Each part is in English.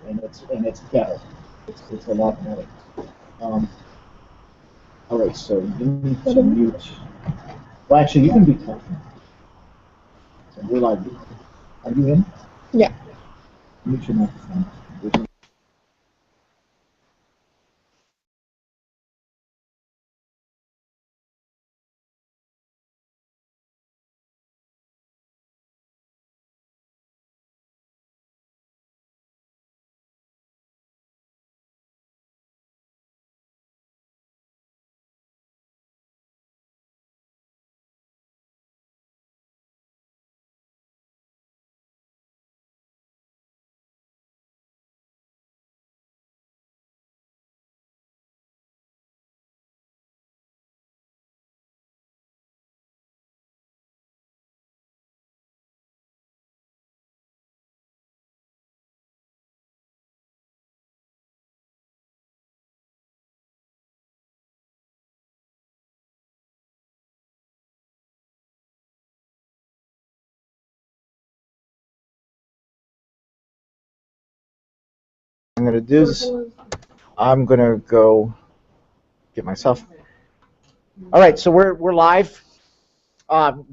and it's better. It's a lot better. All right, so you need to mute. Well, actually, you can be talking. So we're live. Are you in? Yeah. Mute your microphone. I'm going to do this. I'm going to go get myself. All right, so we're live.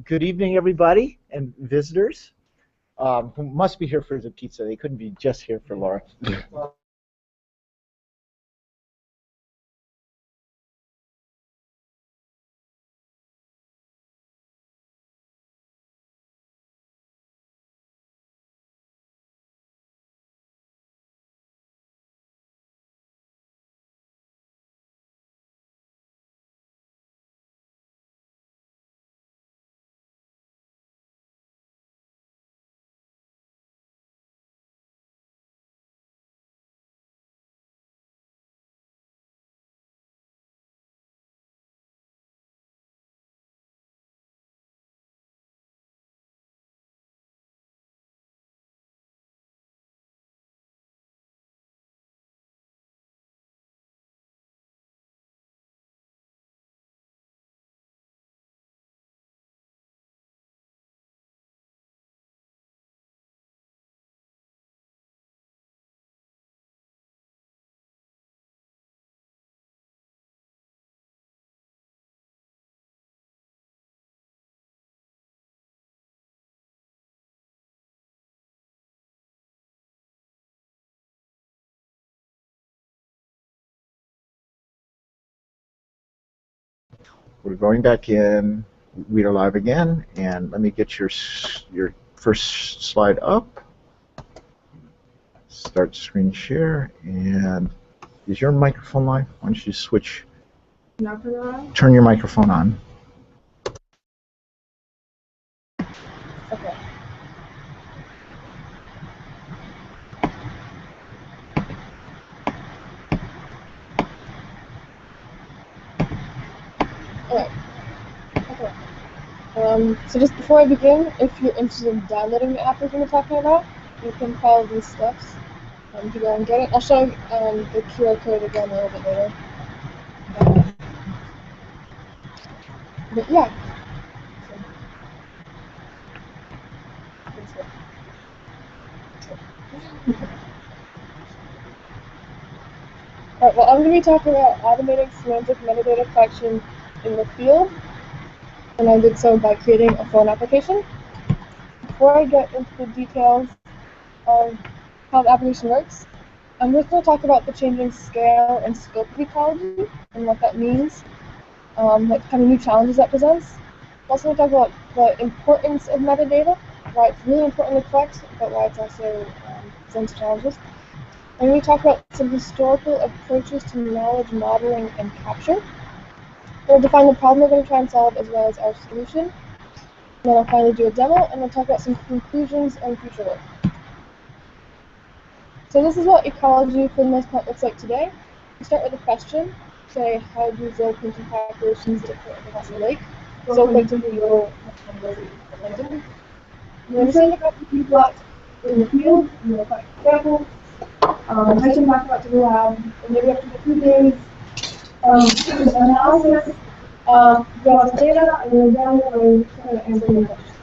Good evening, everybody, and visitors who must be here for the pizza. They couldn't be just here for Laura. We're going back in. We are live again, and let me get your first slide up. Start screen share, and is your microphone live? Why don't you switch? Turn your microphone on. Okay. Alright. Okay. So just before I begin, if you're interested in downloading the app we're going to be talking about, you can follow these steps to go and get it. I'll show the QR code again a little bit later. But yeah. Alright, well, I'm going to be talking about automating semantic metadata collection in the field, and I did so by creating a phone application. Before I get into the details of how the application works, I'm just going to talk about the changing scale and scope of ecology and what that means, what kind of new challenges that presents. I'm also going to talk about the importance of metadata, why it's really important to collect, but why it's also presents challenges. And we talk about some historical approaches to knowledge modeling and capture. We'll define the problem we're going to try and solve as well as our solution. And then I'll finally do a demo, and we'll talk about some conclusions and future work. So this is what ecology, for the most part, looks like today. We start with a question. Say, how do zooplankton populations differ across the lake? Zooplankton being plankton. We're going to look up the plot in the field, and we'll collect samples. Mention back about to the lab, and maybe after a few days of analysis, draw the data, and then down the road, answer the question.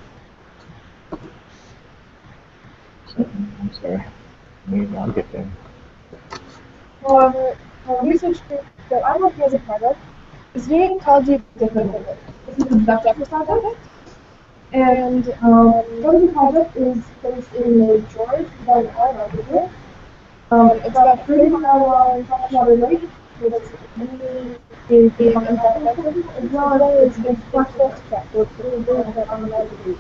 I'm sorry. I'll get there. However, a research group that I'm working as a part of is doing ecology differently. This is a deduction project, and ecology project is based in Lake George, about an hour north of here. It's about a 30-mile-long freshwater lake that's really big environmental, as well as it's freshwater track, so it's really big on the.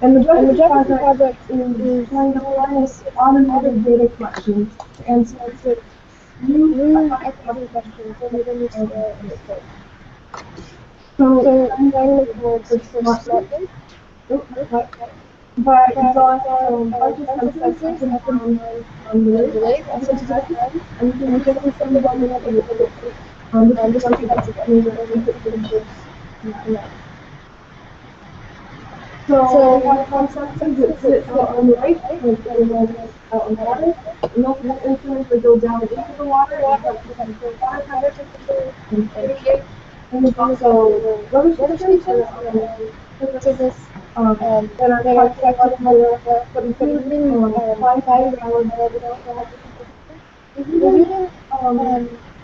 And the objective project is trying to harness automated data collection to answer new ecology questions within the scale of the code. So I'm going towards smartly, by drawing a bunch of sensors up and down on the lake at specific times, and you can see some of them in the lake. Just a few months ago, these are input pictures from that. So we have one sensor that sits out on the lake, like everyone out on the water, and those have instruments that go down into the water and start to control water temperature and pH. And there's also weather stations that are on the surface that are collecting data, but including 5-hour data. There's even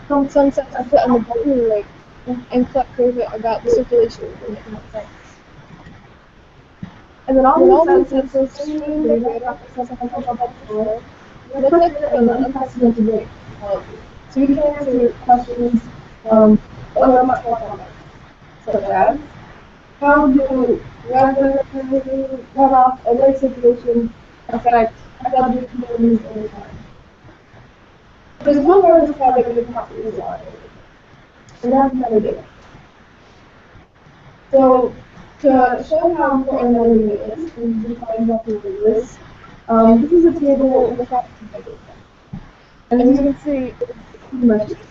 some sensors that sit on the bottom of the lake and collect data about the circulation of the lake. And then all these sensors stream their data up to something called before. They collect it at an unprecedented rate. So we can answer questions that are much more complex, such as how do weather, runoff, and lake circulation affect ecology conditions over time? There's one part of this project that is not easy, and that's metadata. So to show how important metadata is, and define exactly what it is, this is a table without metadata. And as you can see, it's pretty much useless.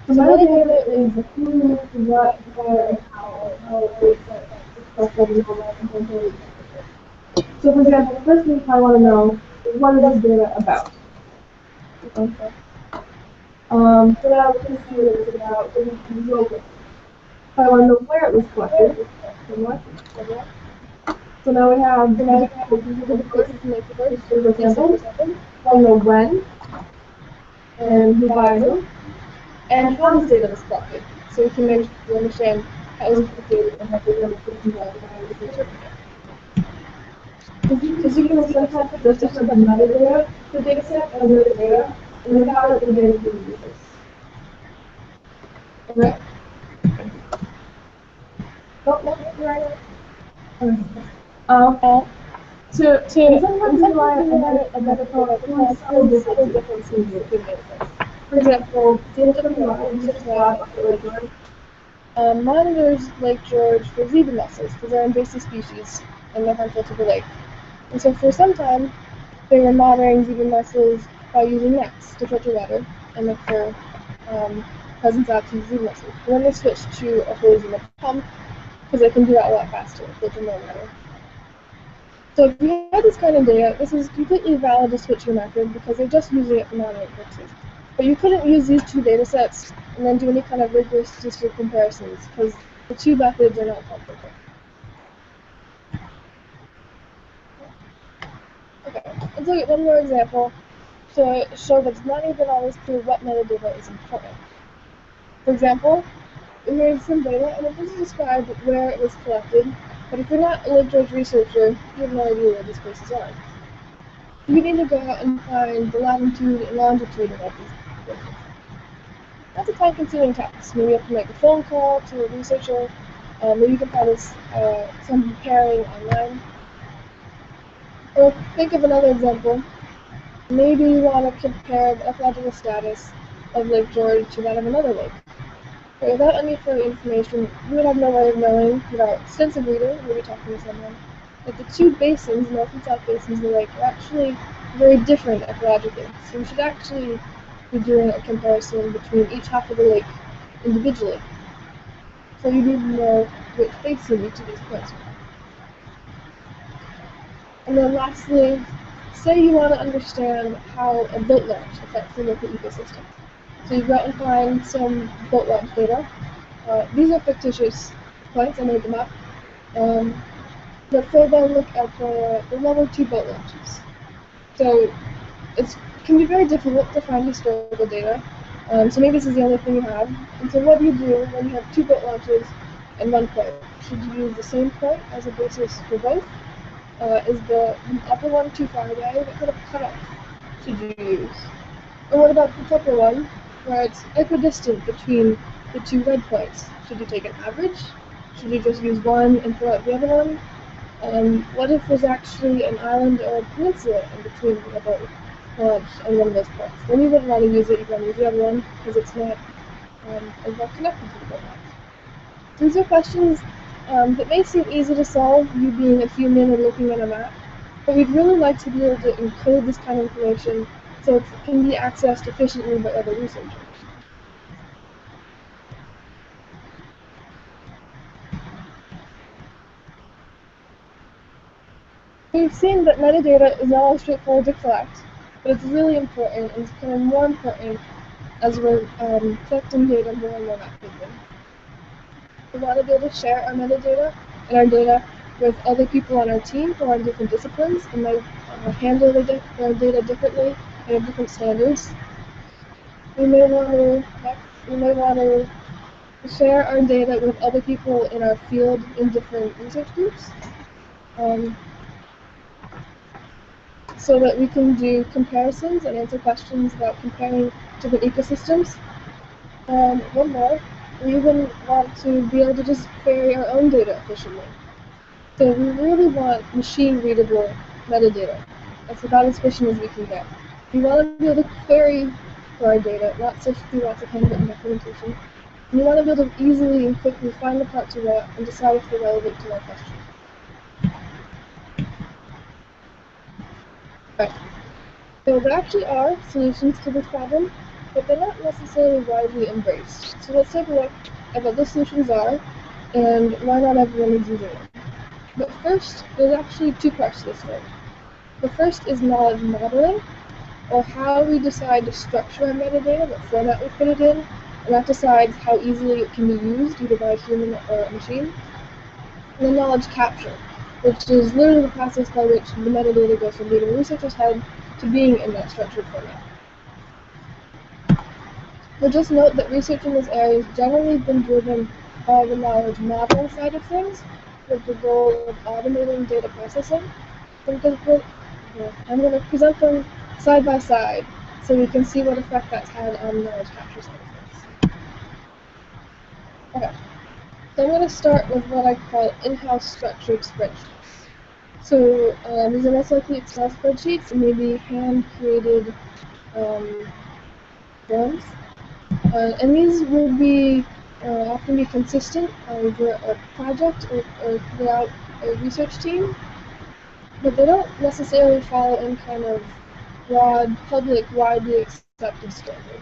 So metadata is who, what, where, and how it's expressed in the. So for example, the first thing I want to know is what is this data about? Okay. So now we can see what it's about. I want to know where it was collected. So now we have the places to make the first, for example. I want to know when, and who by who, and how this data was collected. So we can make sure we understand how it was collected and how the data was interpreted. As you can see, sometimes there's just a metadata for the data set and the data, and without it, the data is useless. Okay? So sometimes we rely on a metaphor that really subtle differences between data sets. For example, TWed monitors Lake George for zebra mussels because they're invasive species and they're harmful to the lake. And so for some time, they were monitoring zebra mussels by using nets to filter water and look for presence absence of zebra mussels. And then they switched to a hose and a pump because they can do that a lot faster, filter more water. So if you have this kind of data, this is completely valid to switch your method because they're just using it for monitoring purposes. But you couldn't use these two data sets and then do any kind of rigorous statistical comparisons because the two methods are not comparable. Okay, let's look at one more example to show that it's not even always clear what metadata is important. For example, here's some data and it doesn't describe where it was collected, but if you're not a Lake George researcher, you have no idea where these places are. You need to go out and find the latitude and longitude of all these places. That's a time-consuming task. Maybe you have to make a phone call to a researcher. Maybe you can find some comparing online. Or think of another example. Maybe you want to compare the ecological status of Lake George to that of another lake. But without any further information, you would have no way of knowing, without extensive reading, maybe talking to someone, that the two basins, north and south basins of the lake, are actually very different ecologically. So we should actually be doing a comparison between each half of the lake individually. So you need to know which basin each of these points are. And then lastly, say you want to understand how a boat launch affects the local ecosystem. So you go out and find some boat launch data. These are fictitious points, I made them up. Let's say then look at the level 2 boat launches. So it can be very difficult to find historical data. So maybe this is the only thing you have. And so what do you do when you have 2 boat launches and 1 point? Should you use the same point as a basis for both? Is the upper one too far away? What kind of cutoff should you use? And what about the upper one, where it's equidistant between the 2 red points? Should you take an average? Should you just use one and throw out the other one? What if there's actually an island or a peninsula in between the boat launch and one of those points? Then you wouldn't want to use it, you'd want to use the other one because it's not as well connected to the boat launch. These are questions that may seem easy to solve, you being a human or looking at a map, but we'd really like to be able to encode this kind of information so it can be accessed efficiently by other researchers. We've seen that metadata is not always straightforward to collect, but it's really important, and it's becoming more important as we're collecting data more and more rapidly. We want to be able to share our metadata and our data with other people on our team who are in different disciplines and might handle their data differently and have different standards. We may want to share our data with other people in our field in different research groups, so that we can do comparisons and answer questions about comparing different ecosystems. One more, we even want to be able to just query our own data efficiently. So we really want machine-readable metadata. That's about as efficient as we can get. We want to be able to query for our data, not sift through lots of handwritten documentation. And we want to be able to easily and quickly find the parts we want and decide if they're relevant to our question. Right. So there actually are solutions to this problem, but they're not necessarily widely embraced. So let's take a look at what the solutions are and why not everyone is using them. But first, there's actually 2 parts to this story. The first is knowledge modeling, or how we decide to structure our metadata, what format we put it in, and that decides how easily it can be used, either by a human or a machine. And then knowledge capture, which is literally the process by which the metadata goes from being in a researcher's head to being in that structured format. We'll just note that research in this area has generally been driven by the knowledge modeling side of things, with the goal of automating data processing. I'm going to present them side by side so we can see what effect that's had on the knowledge capture side of things. Okay, so I'm going to start with what I call in-house structured spreadsheets. So these are most likely Excel spreadsheets and maybe hand-created forms. And these will be often be consistent over a project or throughout a research team, but they don't necessarily follow any kind of broad, public, widely accepted standard.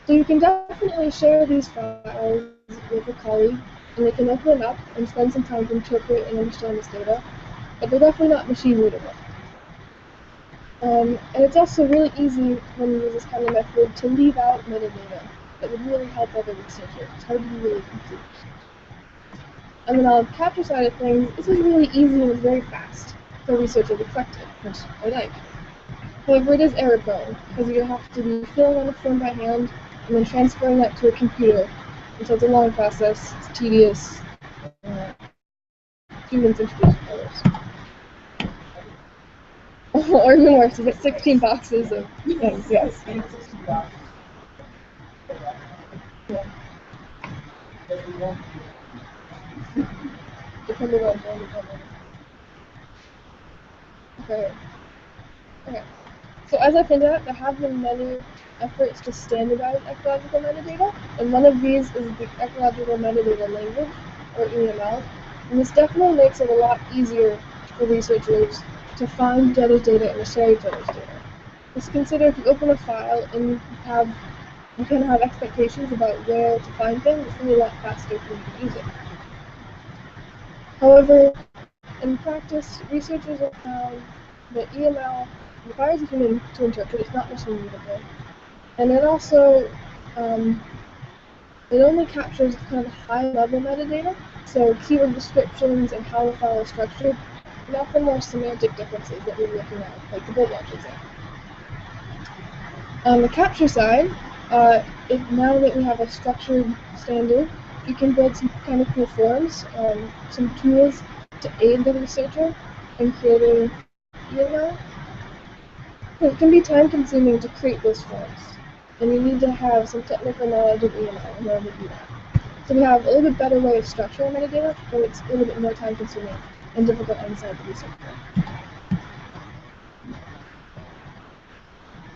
So you can definitely share these files with a colleague, and they can open them up and spend some time to interpret and understand this data, but they're definitely not machine readable. And it's also really easy when you use this kind of method to leave out metadata that would really help other researchers. It's hard to be really complete. On the knowledge capture side of things, this is really easy and it's very fast for researchers to collect it, which I like. However, it is error prone, because you have to be filling on the form by hand and then transferring that to a computer. And so it's a long process, it's tedious, humans introduce errors. Or even worse, you get 16 boxes of things, yes. Yeah. Depending on Okay. Okay. So as I pointed out, there have been many efforts to standardize ecological metadata, and one of these is the ecological metadata language, or EML. And this definitely makes it a lot easier for researchers to find each other's data and to share each other's data. Just consider if you open a file and you can have expectations about where to find things, it's going to be a lot faster for you to use it. However, in practice, researchers have found that EML requires a human to interpret, it's not machine readable. And it also, it only captures kind of high level metadata, So keyword descriptions and how the file is structured, not the more semantic differences that we're looking at, like the build launch example. On the capture side, now that we have a structured standard, you can build some kind of cool forms, some tools to aid the researcher in creating EML. It can be time-consuming to create those forms, and you need to have some technical knowledge of EML in order to do that. So we have a little bit better way of structuring metadata, but it's a little bit more time-consuming and difficult inside the researcher.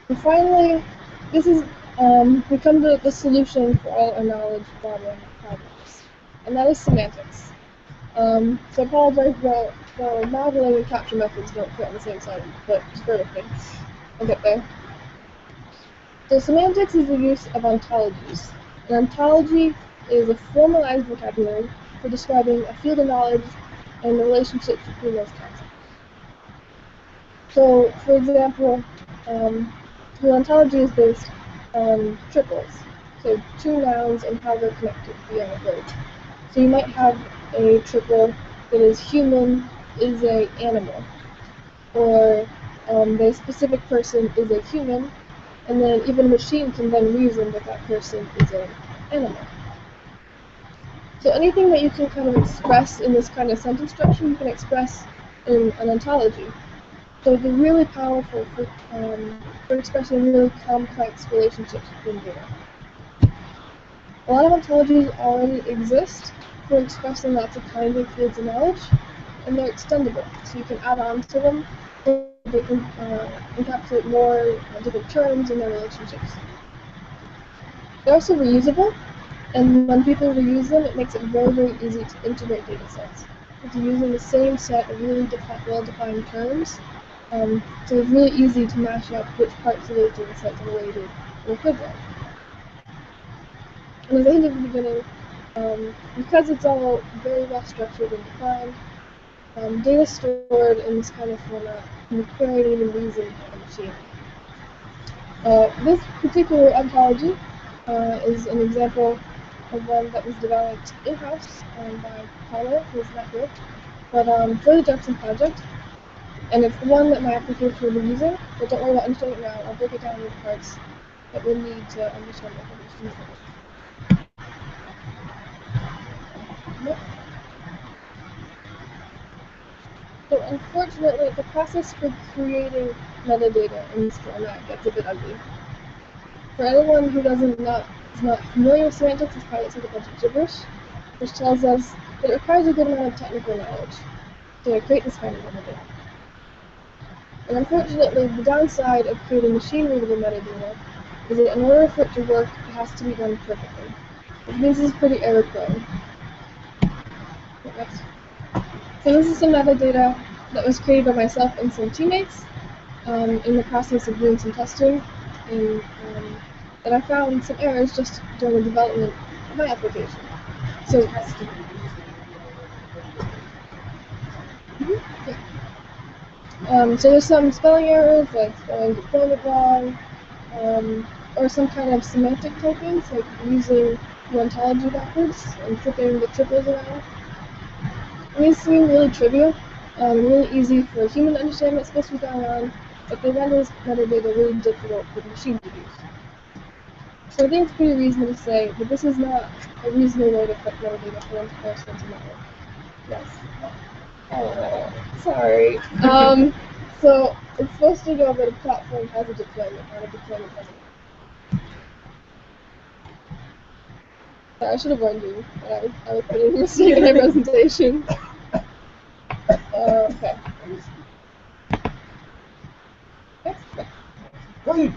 And finally, this is we come to the solution for all our knowledge problem problems, and that is semantics. So I apologize that the modeling and capture methods don't fit on the same side, but just bear with me. I'll get there. So semantics is the use of ontologies. An ontology is a formalized vocabulary for describing a field of knowledge and the relationships between those concepts. So, for example, the ontology is based on triples, so two nouns and how they're connected via a verb. So you might have a triple that is human is a animal, or the specific person is a human, and then even a machine can then reason that that person is an animal. So anything that you can kind of express in this kind of sentence structure, you can express in an ontology. So they're really powerful for expressing really complex relationships between data. A lot of ontologies already exist for expressing lots of kinds of fields of knowledge, and they're extendable, so you can add on to them, so they can encapsulate more different terms and their relationships. They're also reusable, and when people reuse them, it makes it very, very easy to integrate data sets. If you're using the same set of really well-defined terms, so it's really easy to match up which parts of those data sets are related or equivalent. And as I hinted at the beginning, because it's all very well structured and defined, data stored in this kind of format can be queried and even reasoned by a machine. This particular ontology is an example of one that was developed in-house by Paula, who is not here, but for the Jefferson project. And it's the one that my application will be using, but don't worry about understanding it now. I'll break it down into parts that we'll need to understand what we're using. Yep. So unfortunately, the process for creating metadata in this format gets a bit ugly. For anyone who is not familiar with semantics, it's probably like a bunch of gibberish, which tells us that it requires a good amount of technical knowledge to create this kind of metadata. And unfortunately, the downside of creating machine-readable metadata is that in order for it to work, it has to be done perfectly, which means this is pretty error-prone. So this is some metadata that was created by myself and some teammates in the process of doing some testing, and I found some errors just during the development of my application. So so there's some spelling errors, like spelling deployment wrong, or some kind of semantic typings, like using the ontology backwards and flipping the triples around. And these seem really trivial, really easy for a human to understand what's supposed to be going on, but they render this metadata really difficult for the machine to use. So I think it's pretty reasonable to say that this is not a reasonable way to put metadata for one person to network. Yes. Oh, sorry. So it's supposed to go that a platform has a deployment, not a deployment has a. Sorry, I should have warned you that I was putting a mistake in my presentation. Okay.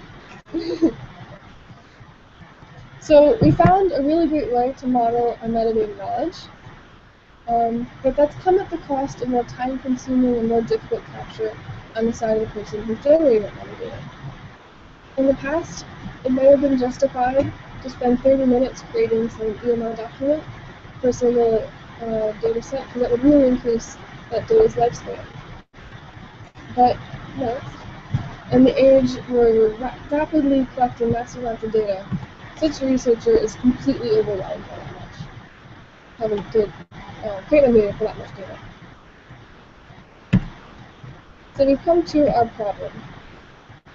So we found a really great way to model our metadata knowledge, but that's come at the cost of more time-consuming and more difficult capture on the side of the person who's generating that metadata. In the past, it may have been justified to spend 30 minutes creating some EML document for a single data set, because that would really increase that data's lifespan. But next, in the age where we're rapidly collecting massive amounts of data, such a researcher is completely overwhelmed by that much. create metadata for that much data. So we've come to our problem,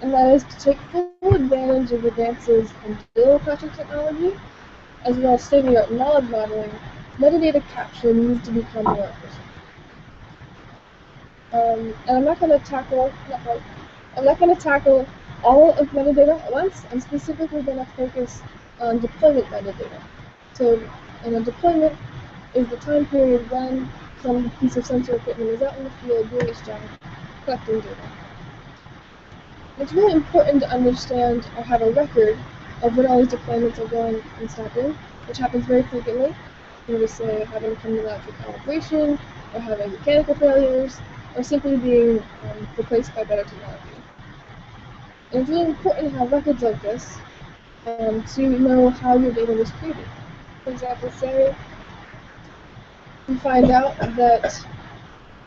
and that is to take full advantage of advances in data collection technology, as well as state-of-the-art knowledge modeling. Metadata capture needs to become more efficient. And I'm not going to tackle all of metadata at once. I'm specifically going to focus on deployment metadata. So, in a deployment is the time period when some piece of sensor equipment is out in the field doing its job, collecting data. It's really important to understand or have a record of when all these deployments are going and stopping, which happens very frequently. You just say having to come to that for calibration, or having mechanical failures, or simply being replaced by better technology. And it's really important to have records like this to know how your data was created. For example, say you find out that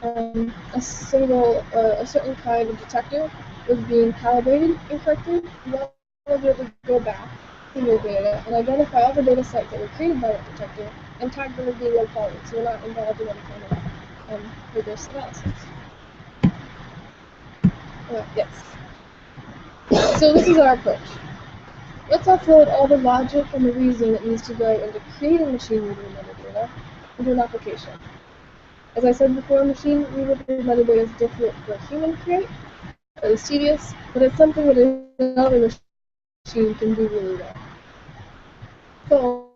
a certain kind of detector was being calibrated incorrectly. You want to be able to go back to your data and identify all the data sets that were created by that detector and tag them as being low quality, so you're not involved in any kind of rigorous analysis. Yes. So this is our approach. Let's offload all the logic and the reasoning that needs to go into creating machine-readable metadata into an application. As I said before, machine-readable metadata is difficult for a human to create. It's tedious, but it's something that another machine can do really well. So,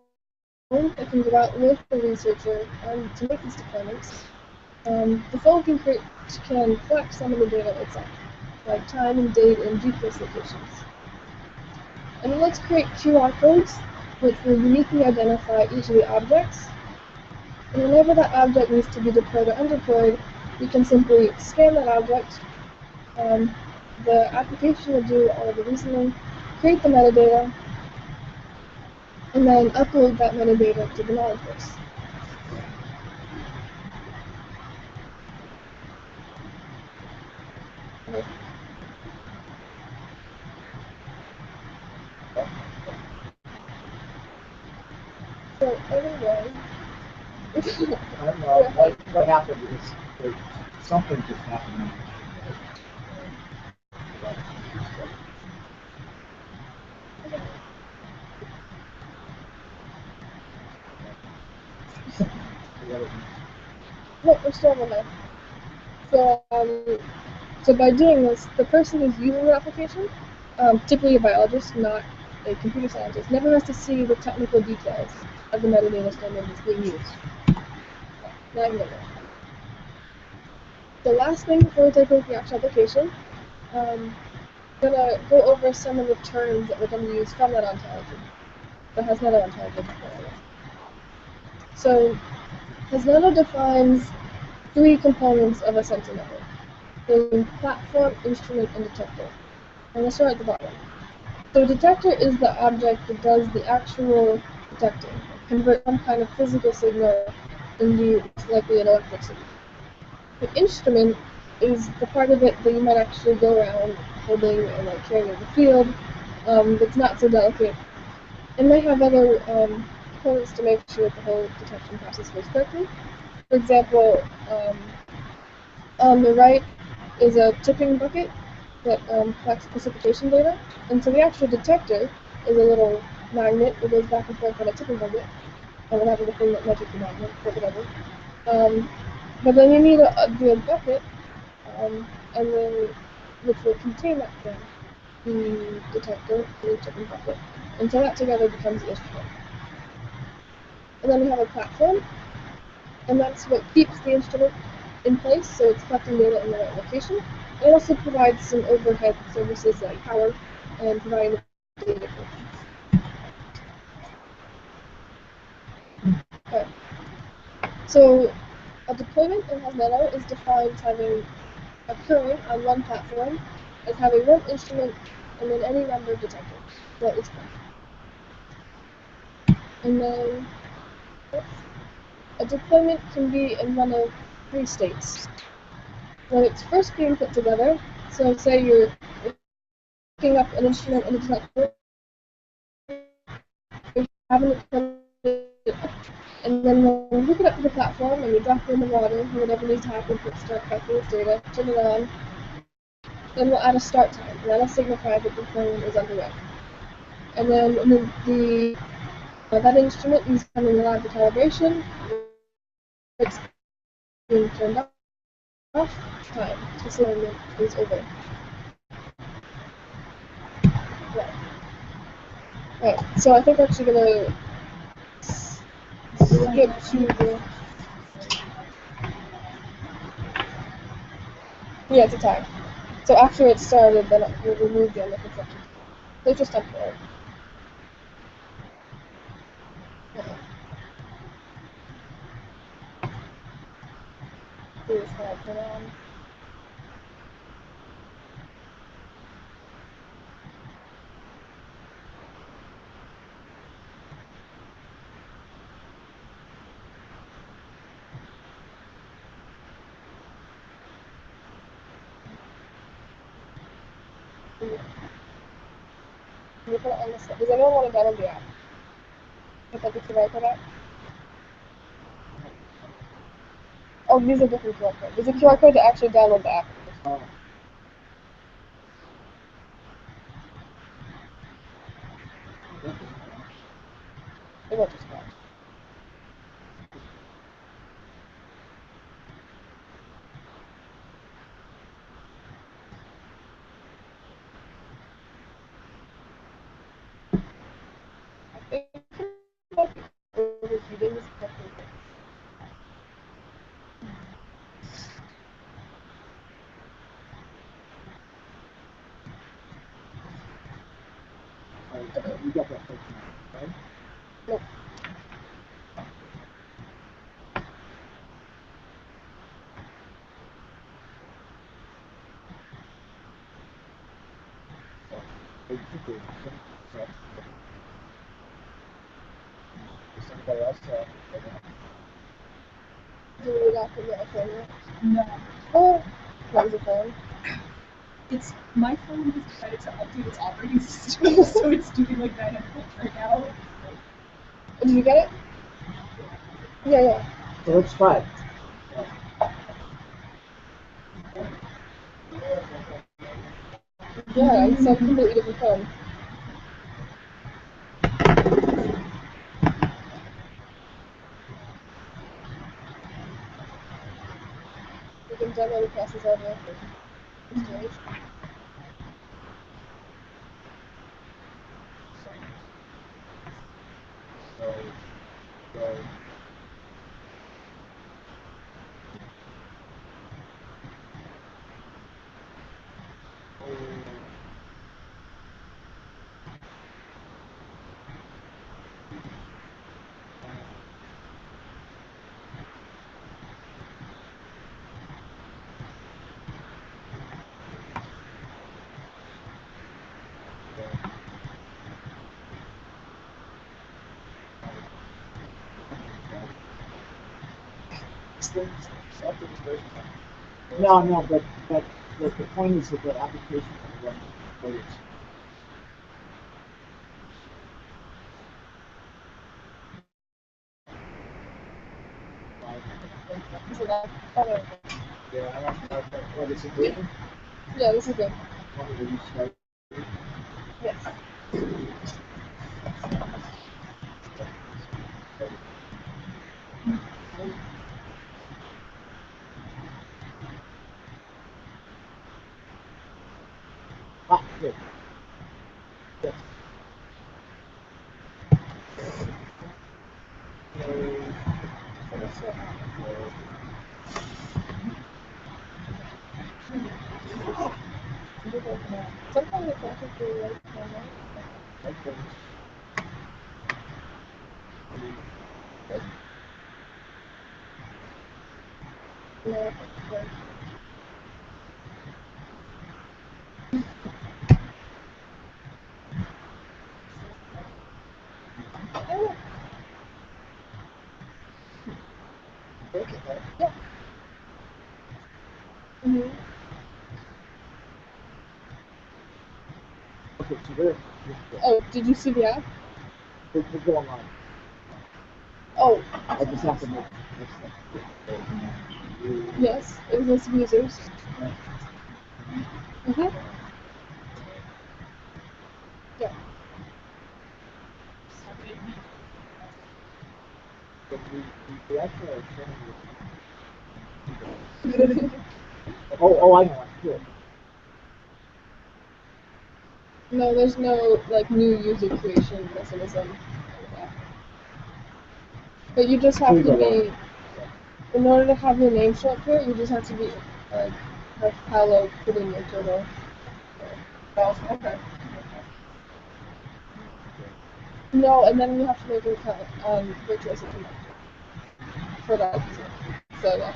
that can go out with the researcher to make these deployments. The phone can collect some of the data itself, like time and date and GPS locations. And then let's create QR codes, which will uniquely identify each of the objects. And whenever that object needs to be deployed or undeployed, we can simply scan that object. The application will do all of the reasoning, create the metadata, and then upload that metadata to the knowledge base. Okay. So anyway, I don't know what happened is something just happened. Look, we're still on that. So by doing this, the person who's using the application, typically a biologist, not a computer scientist, never has to see the technical details of the metadata standard that's being used. Not even that. The last thing before we take a look at the actual application, I'm gonna go over some of the terms that we're going to use from that ontology. That Hasnetto ontology. So Hasnetto defines three components of a sensor network: the platform, instrument, and detector. And let's start at the bottom. So a detector is the object that does the actual detecting, converts some kind of physical signal into likely an electric signal. The instrument is the part of it that you might actually go around holding and carrying in the field. That's not so delicate. It may have other components to make sure that the whole detection process goes correctly. For example, on the right is a tipping bucket that collects precipitation data, and so the actual detector is a little magnet that goes back and forth on a tipping bucket, and whatever the thing that measures the magnet, or whatever. But then you need a bucket, and then which will contain that thing, the detector, the tipping bucket, and so that together becomes the instrument. And then we have a platform, and that's what keeps the instrument in place, so it's collecting data in the right location. It also provides some overhead services like power and providing the data collection. Okay. So a deployment in Hasnetto is defined as occurring on one platform, as having one instrument and then any number of detectors that is collected. And then a deployment can be in one of three states. When it's first being put together, so say you're looking up an instrument and a detector, you're having it come And then when we hook it up to the platform and we drop it in the water, whatever needs to happen to start collecting this data, turn it on, then we'll add a start time, and that'll signify that the phone is underway. And then that instrument is coming alive for calibration. It's being turned off. Time. The signal is over. Right. So I think we're actually gonna skip to the. Yeah, it's a time. So after it started, then we'll remove the under construction. So it's just temporary. Here's how I turn on. Can you put it on the side? Does anyone want to download the app? Put that the QR code app? Oh, these are different QR codes. There's a QR code to actually download the app. Oh. It won't just scratch. I think it might be overheating this technically. You got that picture, right? Nope. Somebody else Do we not put your phone in? No, Oh, what was the phone? it's my phone has decided to update its operating system, so it's doing like 900 right now. Did you get it? Yeah. So let's try it. Yeah, it's a completely different phone. You can download the process audio for storage. No, but the point is that the application can run waves. So that, oh, Yeah, I don't know what is it doing. yeah, this is good. Yes. Ah, good. Yes. Sometimes it's actually pretty like Okay. no. Yeah. Mm-hmm. Okay, so we're Oh, did you see the app? we're going on. Oh, I just have to make yes, it was list of users. Mm-hmm. Yeah. we actually are training oh, I know. Good. No, there's no like new user creation mechanism. But you just have to be, in order to have your name show up here, you just have to be like have Paolo put in your turtle. Okay. No, and then you have to make an account on virtual assistant for that. So yeah.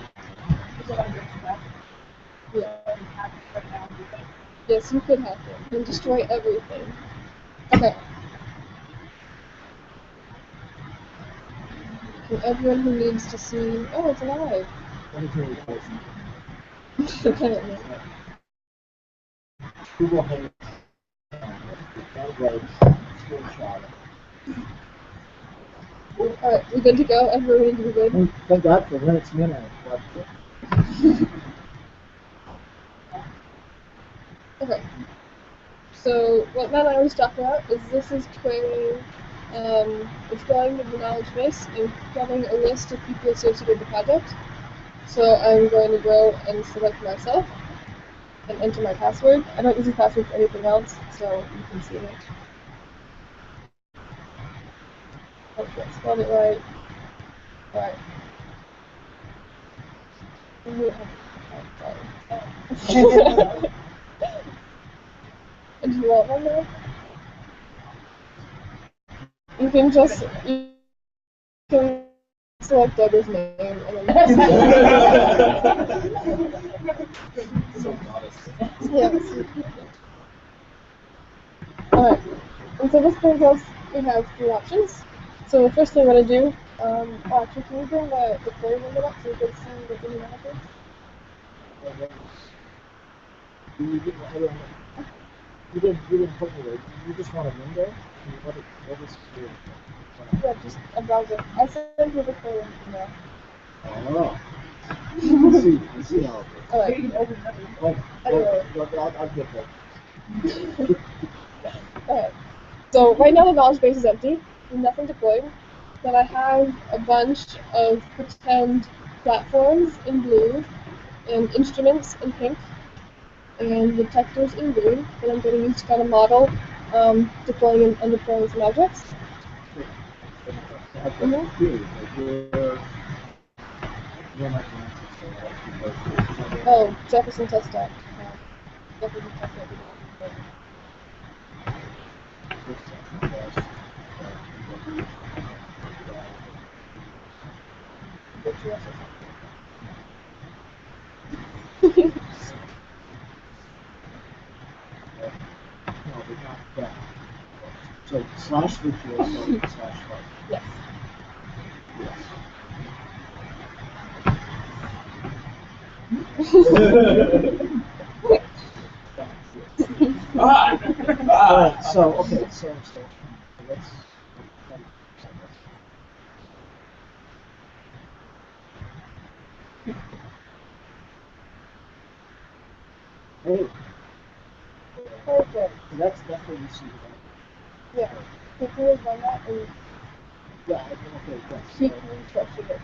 Yeah. Yes, you could hack it and destroy everything. Okay. And everyone who needs to see, oh, it's alive. Apparently. Google Hangout. Screenshot. Alright, we good to go? Everyone ready to be good? Thank God for Linux Mint. Okay. So what Matt and I was talking about is this is creating, it's going to the knowledge base and getting a list of people associated with the project. So I'm going to go and select myself and enter my password. I don't use a password for anything else, so you can see it. Okay, spelled it right. Alright. And do you want one now? You can select Deborah's name and then yes. Alright. And so this brings us, we have three options. So the first thing we're going to do, actually can you bring the query window up so you can see what's in the manager? You didn't put me there. You just want a window? What is your Yeah, just a browser. I sent you the query window. Oh. I see how it is. Alright. I'll get that. Alright. So right now the knowledge base is empty. There's nothing deployed. But I have a bunch of pretend platforms in blue and instruments in pink and detectors in green that I'm going to use to kind of model deploying and undeploying some objects. Oh, Jefferson test stack. Jefferson test stack. So slash virtual slash file. Yes. Alright, so let's hey. Perfect. That's what you see. Yeah. Can you run that and Yeah, okay, yes. keep refreshing it?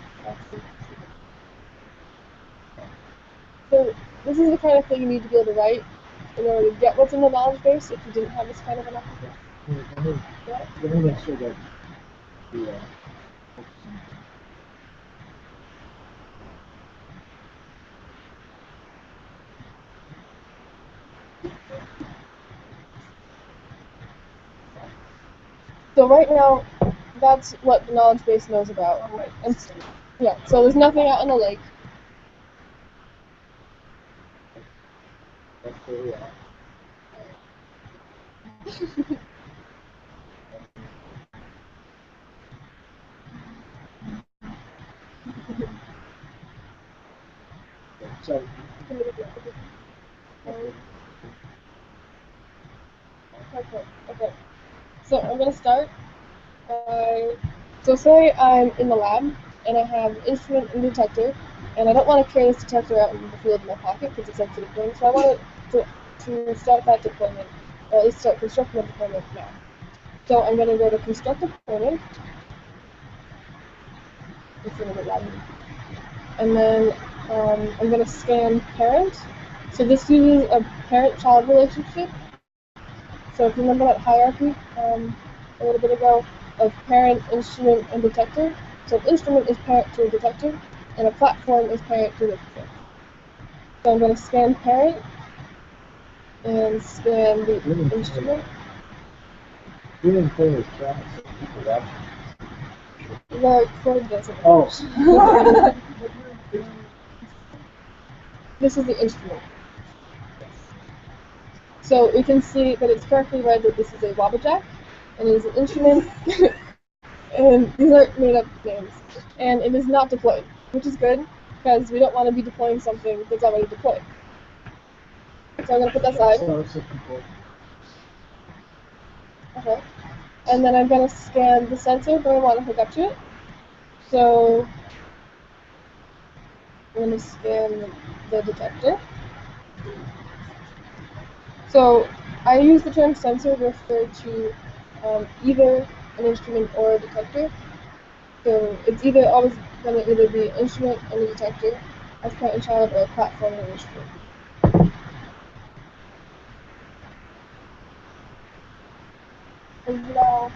So this is the kind of thing you need to be able to write in order to get what's in the knowledge base if you didn't have this kind of an application. Let me make sure that the So right now, that's what the knowledge base knows about. And yeah, so there's nothing out on the lake. that's where we are. So Okay. So I'm gonna start by So say I'm in the lab and I have instrument and detector, and I don't want to carry this detector out in the field in my pocket because it's a sensitive thing. So I want to start that deployment, or at least start constructing the deployment now. So I'm going to go to construct deployment. It's going to be loud. And then I'm going to scan parent. So this uses a parent-child relationship. So if you remember that hierarchy a little bit ago of parent, instrument, and detector, so instrument is parent to a detector, and a platform is parent to a detector. So I'm going to scan parent and scan the instrument. You didn't play with tracks. People watching. The code doesn't. Oh. This is the instrument. So we can see that it's correctly read that this is a Wabbajack, and it is an instrument, and these are made up names. And it is not deployed, which is good, because we don't want to be deploying something that's already deployed. So I'm going to put that aside. Okay. And then I'm going to scan the sensor that I want to hook up to it. So I'm going to scan the detector. So I use the term sensor to refer to either an instrument or a detector. So it's either always going to either be an instrument and a detector as parent and child, or a platform and an instrument. And now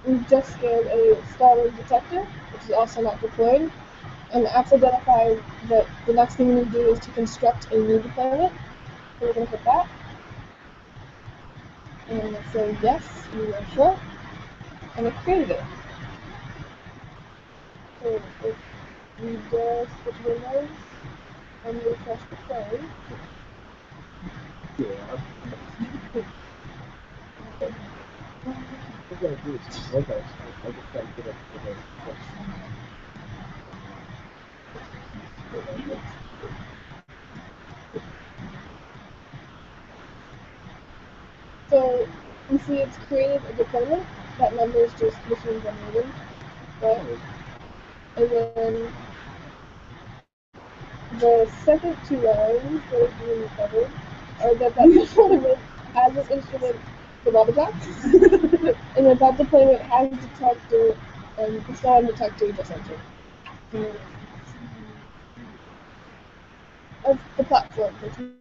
we've just scanned a Starlink detector, which is also not deployed. And the app's identified that the next thing we need to do is to construct a new deployment. So we're going to hit that. And I'm going to say yes, you are sure. And it created it. So if we just switch windows and refresh the frame. Yeah. What we're gonna do is just look at it. I just gotta get it to the So you see it's created a deployment. That number is just machine generated, right? And then the second two lines that are being recovered are that deployment has this instrument, the Wabbajack, and that deployment has detector and the SOM detector just entered. Of the platform, which is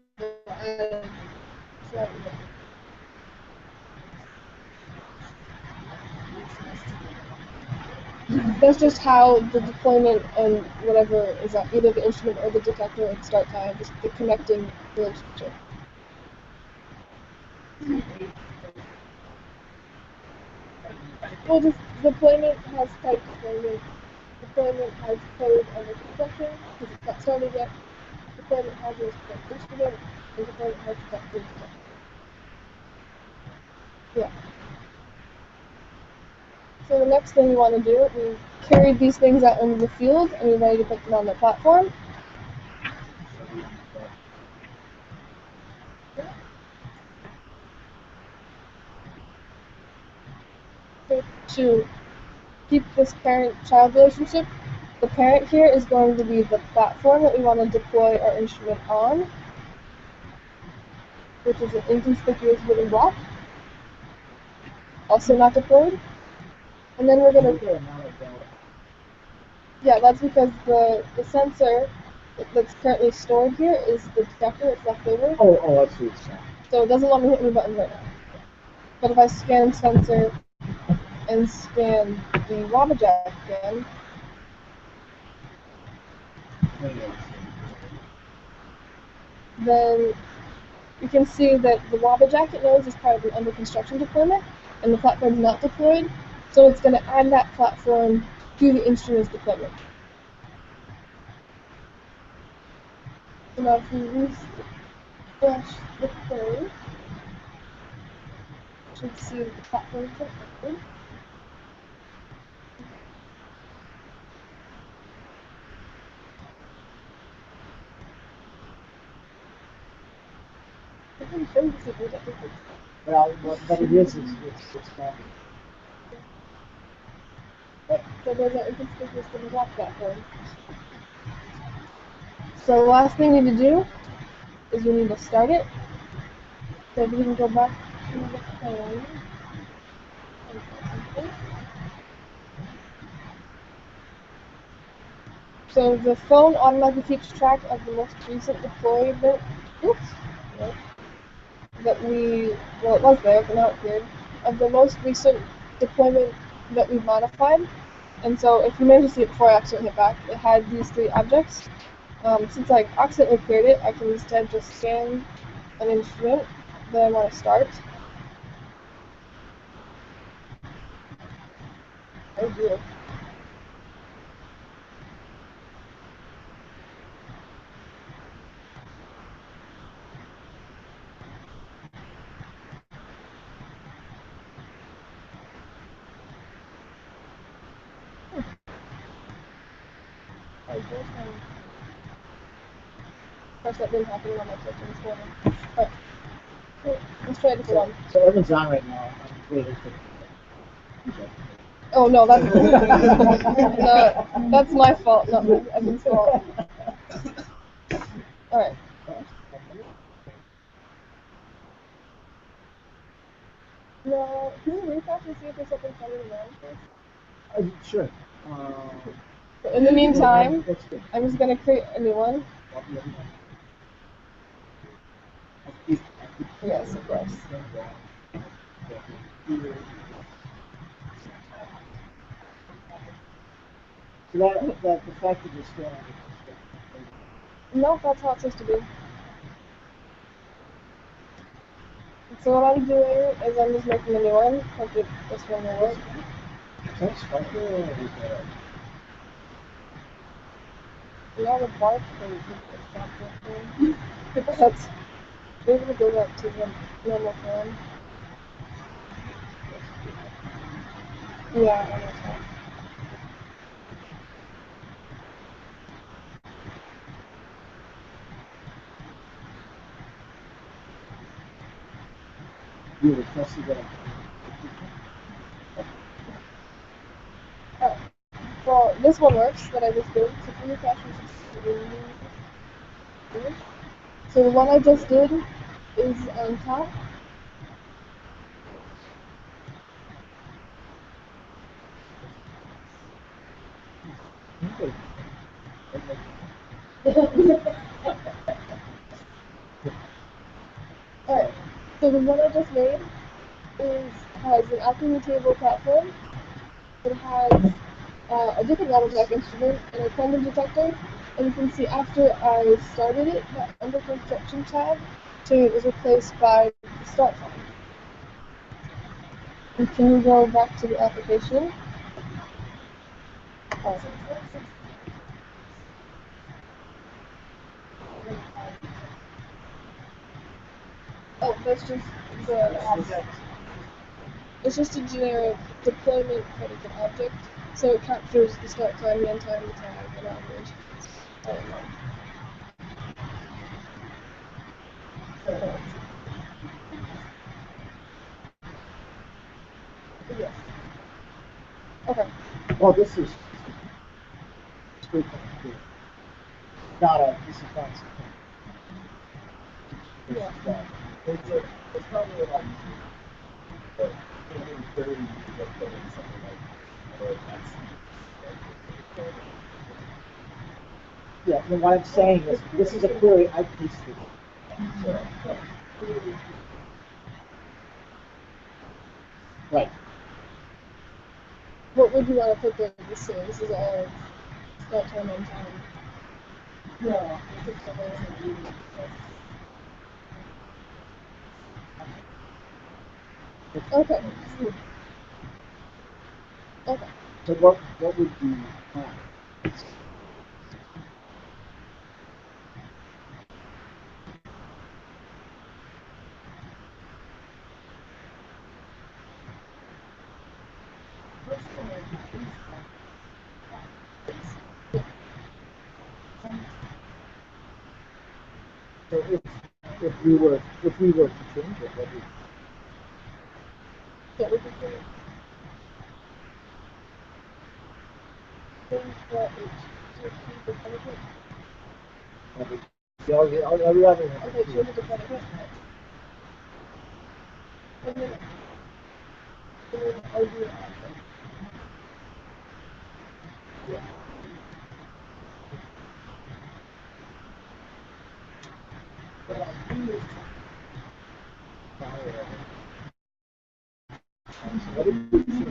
that's just how the deployment and whatever is at either the instrument or the detector at start time, just the connecting relationship. Well, just deployment has type deployment has code under construction, because it's not started yet. Deployment has a instrument, and deployment has detector. Yeah. So the next thing we want to do, we carried these things out into the field, and we're ready to put them on the platform. So to keep this parent-child relationship, the parent here is going to be the platform that we want to deploy our instrument on, which is an inconspicuous wooden block, also not deployed. And then we're going to... Yeah, that's because the sensor that's currently stored here is the detector it's left over. Oh, that's what it's saying. So it doesn't let me hit any buttons right now. But if I scan sensor and scan the Wabbajack again, then you can see that the Wabbajack it knows is part of the under construction deployment, and the platform is not deployed, so it's going to add that platform to the instrument's deployment. So now if we refresh the frame, you should see the platform connected. Well, what it is it's expanding. So there's an inconspicuous little block platform. So the last thing you need to do is you need to start it. So if you can go back to the phone. So the phone automatically keeps track of the most recent deployment. Oops. No, that we, well, it was there, but now it's cleared. Of the most recent deployment that we modified. And so if you manage to see it before I accidentally hit back, it had these three objects. Since I accidentally cleared it, I can instead just scan an instrument that I want to start. Oh dear. Of course, that didn't happen when I clicked on this morning. Alright. Let's try a different one. So everyone's on right now. I'm waiting for. Oh no, that's that's my fault, not Evan's fault. Alright. Now, can you refresh and see if there's something funny around first? Sure. In the meantime, I'm just gonna create a new one. Yes, of course. So that the fact that you're still on No, that's how it's supposed to be. So what I'm doing is I'm just making a new one. Hope that this one will work. That's fine. Now the bar code is not working. That's maybe we'll go back to the normal form. Yeah, I know. You requested that. Alright. Well, this one works that I just did. So can you refresh and so the one I just did is on top. Alright, so the one I just made has an alchemy table platform. It has a different level tech instrument and a quantum detector. And you can see after I started it, that under construction tab is replaced by the start time. And can you go back to the application? Oh, that's just it's just a generic deployment predicate object. So it captures the start time, the end time, the tag, and average. Yes. Okay. Well, this is straight from the computer. This is not. Yeah. It's probably a lot easier. But in theory, you could just put in something like, that's Yeah, and what I'm saying is, this is a query I pasted. Right. What would you want to put there this year? This is all start time, end time. Yeah. Okay. Okay. So what would be So if we were to change it, what would Yeah, we can do it. think that it's to keep the predicate. Every other Okay, change it to predicate. And then I'll do it. what if we see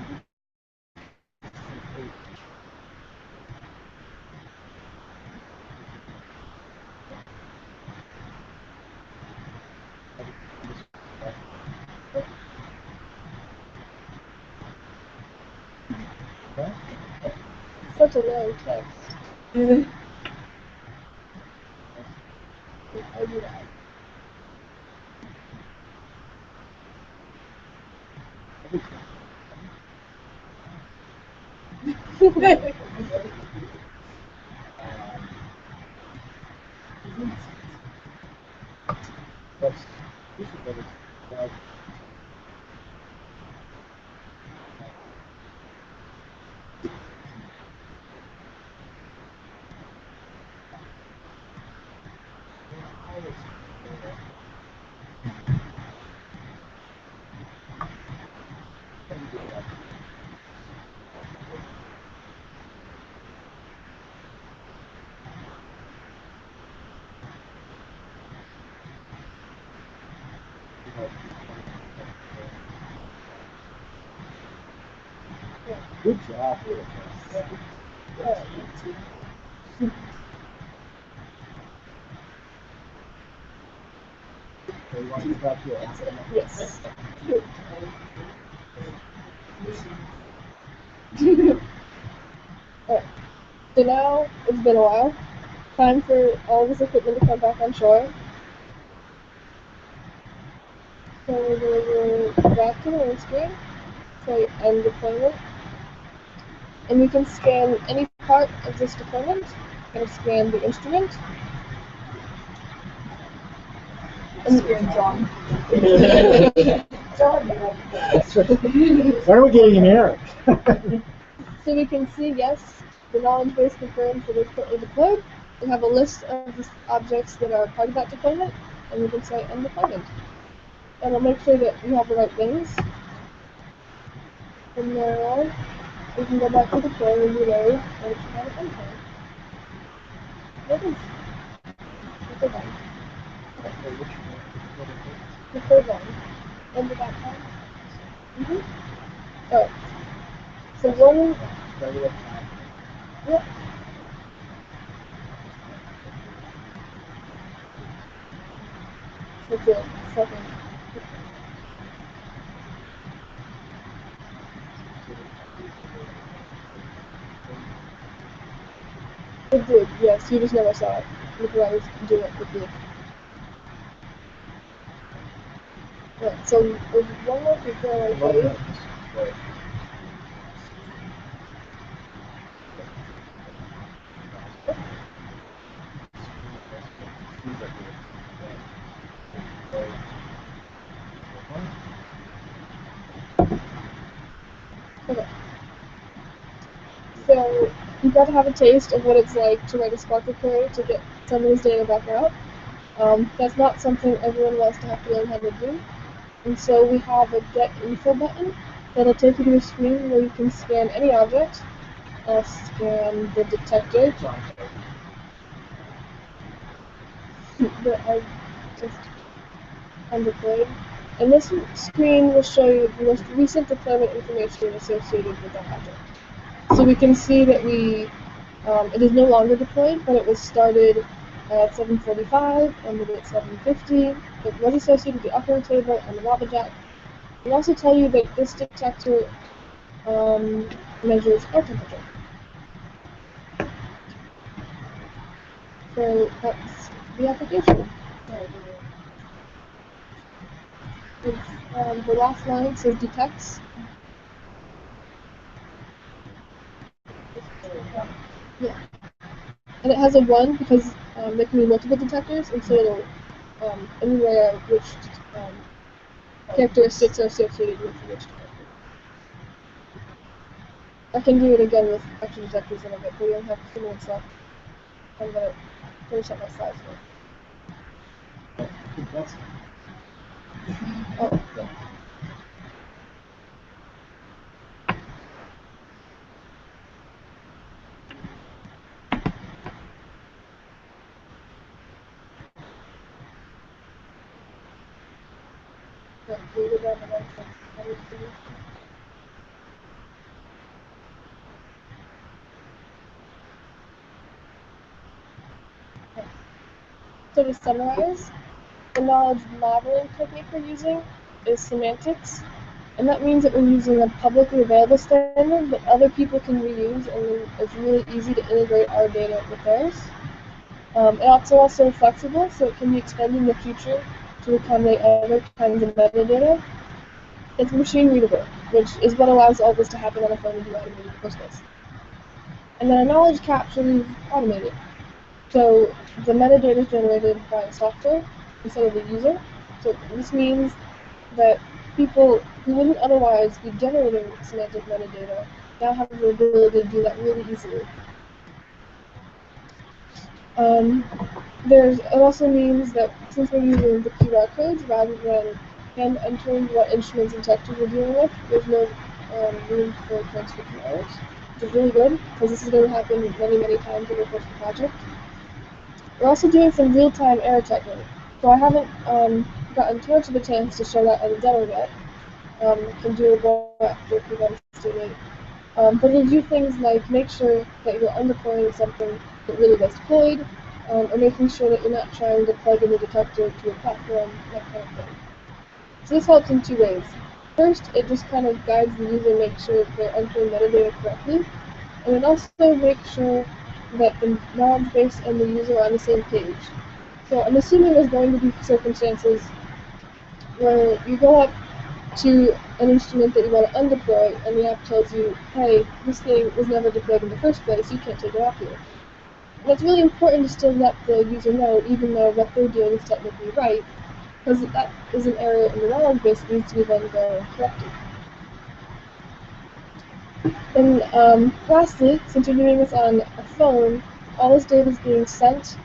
Such a long text. I'll do that. that's this is what it's about. Good job. So you want to stop here? Yes. Alright. So now it's been a while. Time for all this equipment to come back on shore. So we're going to go back to the main screen. So end deployment. And we can scan any part of this deployment. We're going to scan the instrument. And John. When are we getting an error? so we can see, yes, the knowledge base confirms that it's currently deployed. We have a list of the objects that are part of that deployment, and we can say end deployment. And we'll make sure that we have the right things. From there on, we can go back to deploy and reload, and it's not a end time. What is the third one? The third one. End of that time? Alright. So one, yep. So good. Second. It did, yes, you just never saw it. Look what I was doing it quickly. Right, so there's one more feature I want to show you. Okay. So you got to have a taste of what it's like to write a Sparkle query to get some of this data back out. That's not something everyone wants to have to learn how to do. And so we have a get info button that'll take you to a screen where you can scan any object. I'll scan the detector that I just undeployed. And this screen will show you the most recent deployment information associated with that object. So we can see that it is no longer deployed, but it was started at 7:45, ended at 7:50. It was associated with the upper table and the lava jack. We also tell you that this detector measures air temperature. So that's the application. The last line says detects. Yeah. And it has a 1 because there can be multiple detectors, and so it'll anywhere which characteristics are associated with which detector. I can do it again with vector detectors in a bit, but we only have 2 minutes left. I'm gonna finish up my slides here. That's Oh, yeah. Yeah, can you go down the next one? So to summarize, the knowledge modeling technique we're using is semantics, and that means that we're using a publicly available standard that other people can reuse, and then it's really easy to integrate our data with theirs. It's also flexible, so it can be extended in the future to accommodate other kinds of metadata. It's machine readable, which is what allows all this to happen on a phone and be automated in the first place. And then our knowledge capture is automated. So the metadata is generated by the software instead of the user. So this means that people who wouldn't otherwise be generating semantic metadata now have the ability to do that really easily. It also means that since we're using the QR codes rather than hand entering what instruments and detectors we're dealing with, there's no room for transcription errors, which is really good because this is going to happen many, many times over the course of the project. We're also doing some real-time error checking. So I haven't gotten too much of a chance to show that in the demo yet. Can do a bit after prevent state. But it'll do things like make sure that you're undeploying something that really was deployed, or making sure that you're not trying to plug in the detector to a platform, that kind of thing. So this helps in 2 ways. First, it just kind of guides the user to make sure they're entering metadata correctly, and it also makes sure that the knowledge base and the user are on the same page. So I'm assuming there's going to be circumstances where you go up to an instrument that you want to undeploy, and the app tells you, hey, this thing was never deployed in the first place, you can't take it off here. And it's really important to still let the user know, even though what they're doing is technically right, because that is an error in the knowledge base that needs to be then go and corrected. And lastly, since you're doing this on a phone, all this data is being sent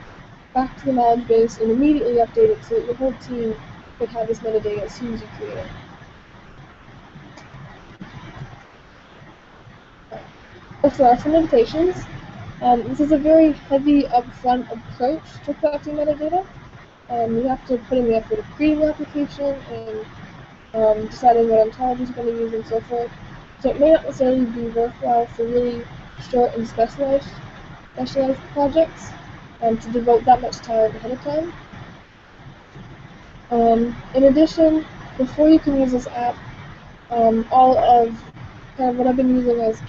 back to the knowledge base and immediately updated so that your whole team could have this metadata as soon as you create it. So our some limitations. This is a very heavy upfront approach to collecting metadata. You have to put in the effort of creating the application and deciding what ontologies you're going to use and so forth. So it may not necessarily be worthwhile for really short and specialized projects to devote that much time ahead of time. In addition, before you can use this app, all of kind of what I've been using as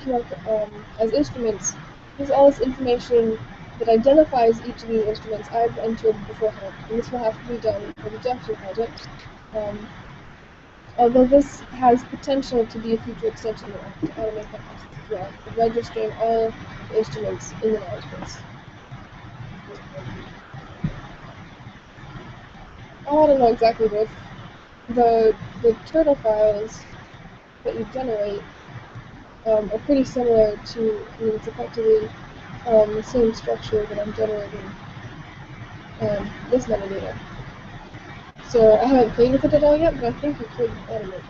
as instruments is all this information that identifies each of these instruments I've entered beforehand, and this will have to be done for the Junction project. Although this has potential to be a future extension to automate that process as well, registering all the instruments in the knowledge base. I don't know exactly, but the turtle files that you generate are pretty similar to, I mean, it's effectively the same structure that I'm generating this metadata. So I haven't played with it at all yet, but I think you could automate it.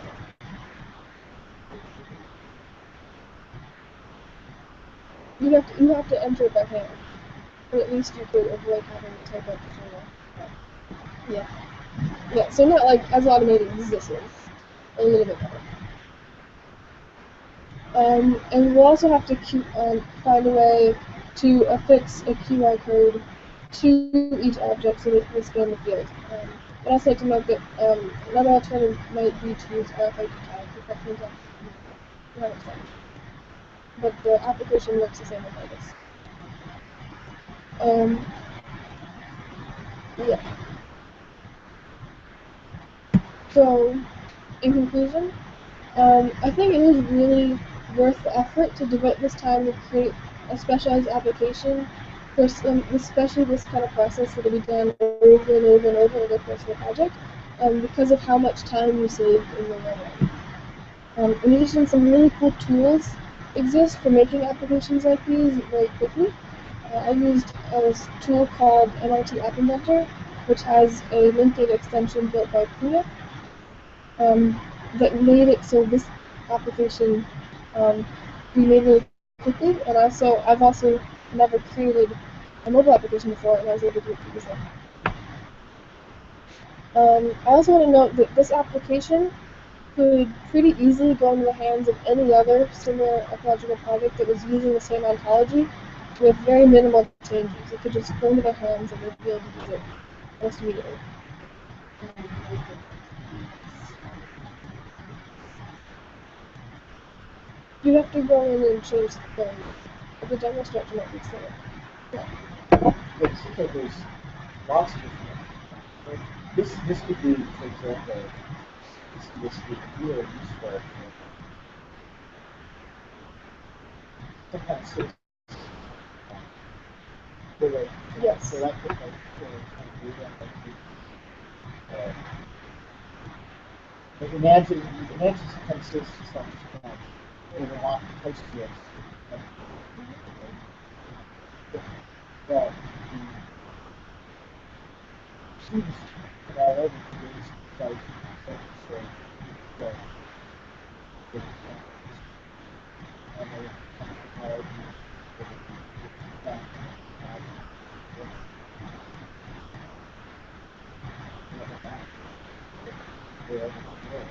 You have to enter it by hand, but at least you could avoid having to type out the turtle. Yeah. Yeah, so not like as automated as this is. A little bit better. And we'll also have to find a way to affix a QR code to each object so that it will scan the field. I'd also like to note that another alternative might be to use RFID tag to correct things up. But the application works the same way this. Yeah. So, in conclusion, I think it is really worth the effort to devote this time to create a specialized application for especially this kind of process that will be done over and over and over the course of the project, because of how much time you save in the long run. In addition, some really cool tools exist for making applications like these very quickly. I used a tool called MIT App Inventor, which has a LinkedIn extension built by Puna that made it so this application we made really quickly. And I've also never created a mobile application before, and I was able to do it pretty easily. I also want to note that this application could pretty easily go into the hands of any other similar ecological project that was using the same ontology with very minimal changes. It could just go into their hands and they'd be able to use it almost immediately. You have to go in and change the demo structure might be slower. Yeah. It seems like there's lots of different. Like this could be, for example, this would be really useful. Sometimes it's like, Yes. so that could like kind of do that. Like imagine sometimes there's some overlap post this. That the students all over these sites so that and they technology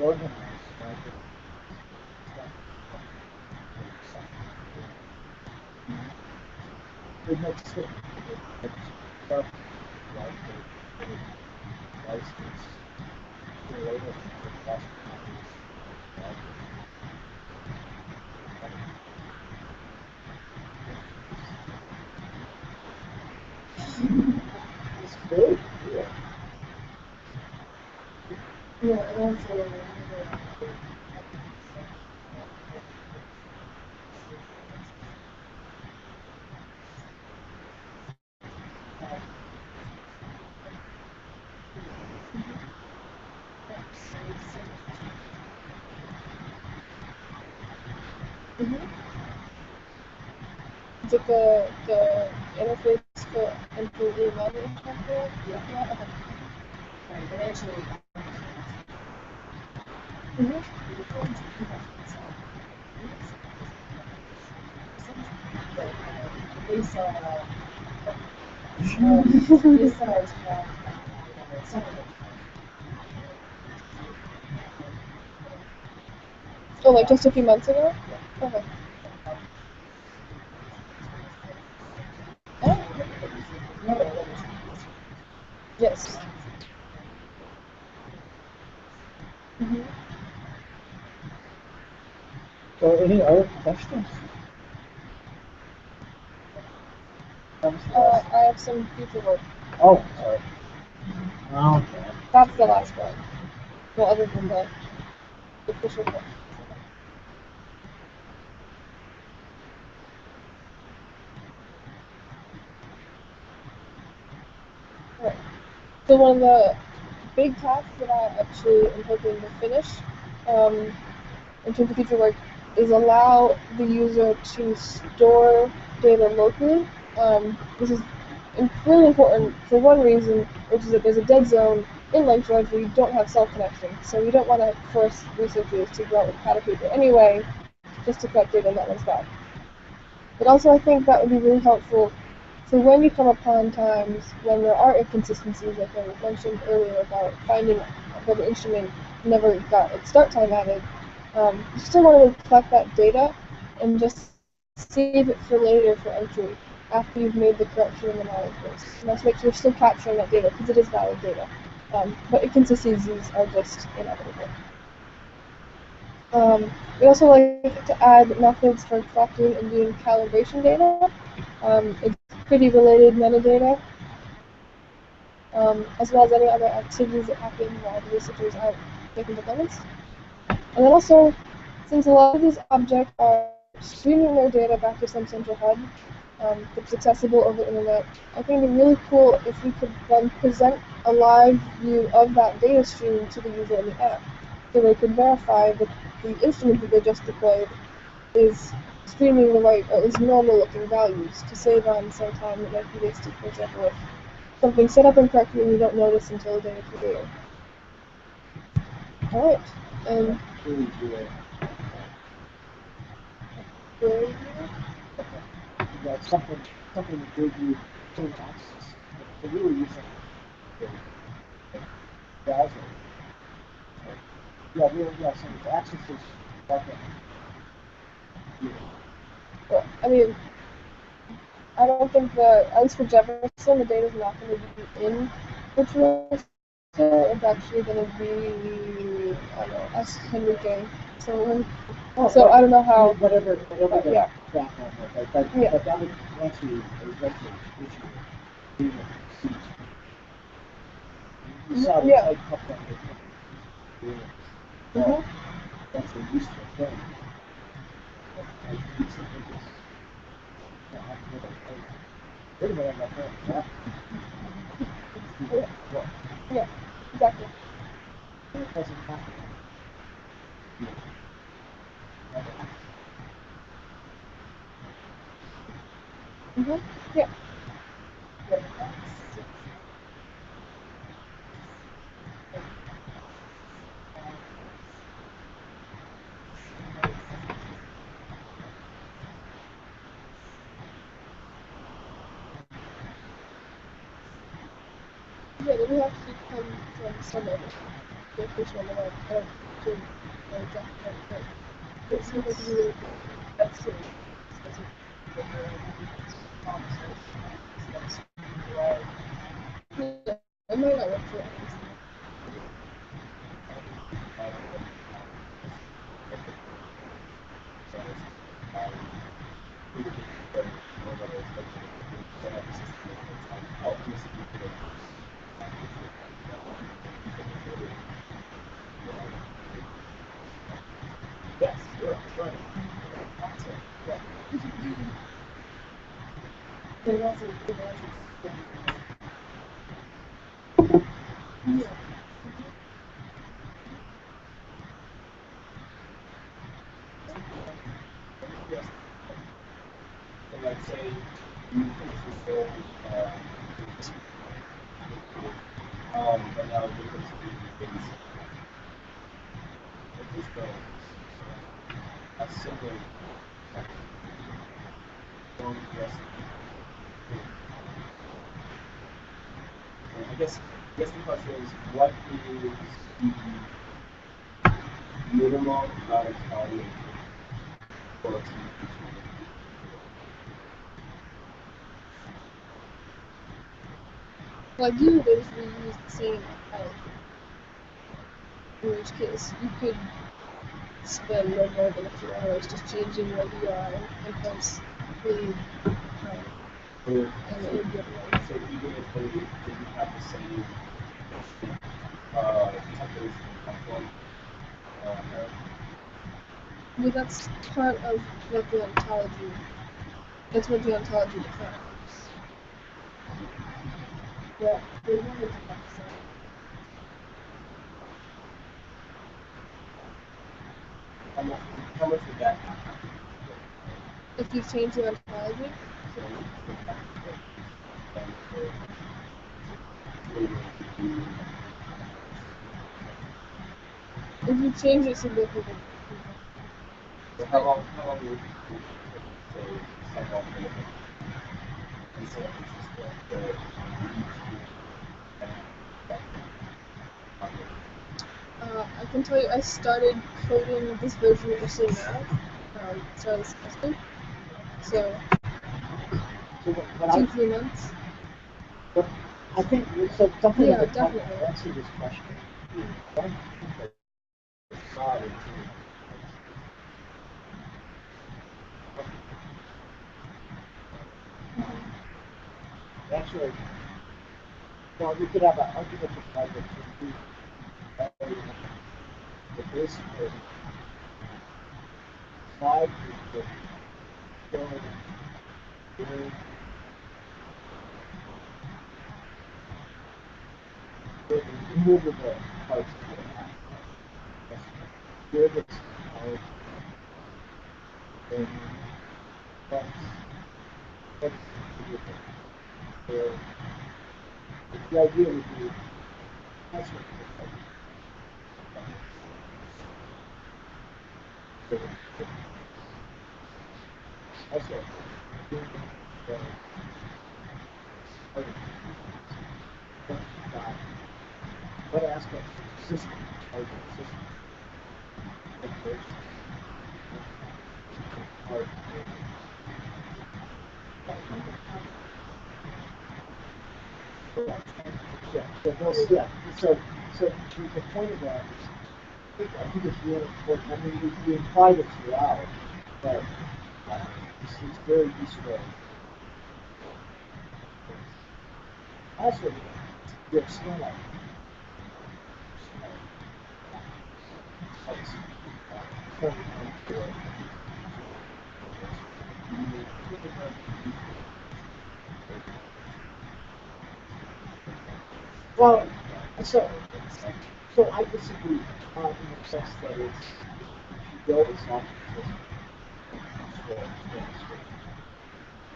organized it makes it stuff like the license related to the cost it's very cool. Yeah, and also Is it the interface for employee management? Yeah. Okay. right, but actually they saw they saw us some of it. Oh, like just a few months ago? Okay. Yes. So any other questions? I have some future work. Oh, sorry. Okay. That's the last one. Well, other than the official one. Right. So one of the big tasks that I actually am hoping to finish in terms of future work is allow the user to store data locally. This is really important for one reason, which is that there's a dead zone in Lake George where you don't have cell connection. So we don't want to force researchers to go out with pad of paper anyway, just to collect data in that one spot. But also I think that would be really helpful for when you come upon times when there are inconsistencies, like I mentioned earlier about finding that an instrument never got its start time added. You still want to collect that data and just save it for later for entry after you've made the correction in the knowledge base. And that's make sure you're still capturing that data because it is valid data. But inconsistencies are just inevitable. We also like to add methods for collecting and doing calibration data. It's pretty related metadata, as well as any other activities that happen while the researchers are making deployments. And then also, since a lot of these objects are streaming their data back to some central hub that's accessible over the internet, I think it'd be really cool if we could then present a live view of that data stream to the user in the app, so they could verify that the instrument that they just deployed is streaming the right, or at least normal looking values to save on some time that might be wasted, for example, if something's set up incorrectly and you don't notice until a day or two later. Alright, and Really good. Yeah, something that gives you full access. But really using the browser. Yeah, really, yeah, so the access is backend. well, I mean, I don't think that, at least for Jefferson, the data is not going to be in virtual. It's actually going to be, I don't know, S Henrique. So I don't know how. Whatever the yeah. background was, but Yeah. but that would actually eventually issue being a seat. You saw the Yeah. type popped up with that's a useful thing. I think it's wait a minute, I'm not there. Yeah, exactly. It doesn't happen. Yeah. Yeah, then we have to come from somewhere. The fish on the right. To it's really good. That's true. Yeah, it might not work for us. Yes, you're right. But also, yeah. And let's say you fulfill but now look at the things that just a single one yes. And I guess the question is what is the minimal amount of time for a team? Well, ideally, they usually use the same account. In which case, you could spend no more than a few hours just changing your UI and post the So and it would get right. even if they didn't have the same templates and platform, Well, that's part of what the ontology. That's what the ontology defines. Yeah, they wanted to have some. how much would that happen? If you change your ontology, if you change it significantly. So how long would you say sign off for and so I can tell you, I started coding this version of the now. Started this custom. So, but 2-3 months. But I think so. Something Yeah, that can definitely. answer this question. One side is actually, well, you could have an architecture project to do the basic side is the going the removal of the parts of the app. Here this then that's the difference. So the idea would be that's what so also doing the other what aspects of the system are the system are yeah. So the point of that is, I think it's really important. I mean, we implied it throughout, but it's very useful. Also, the external well, so so I disagree in the sense that it's if you build a software system,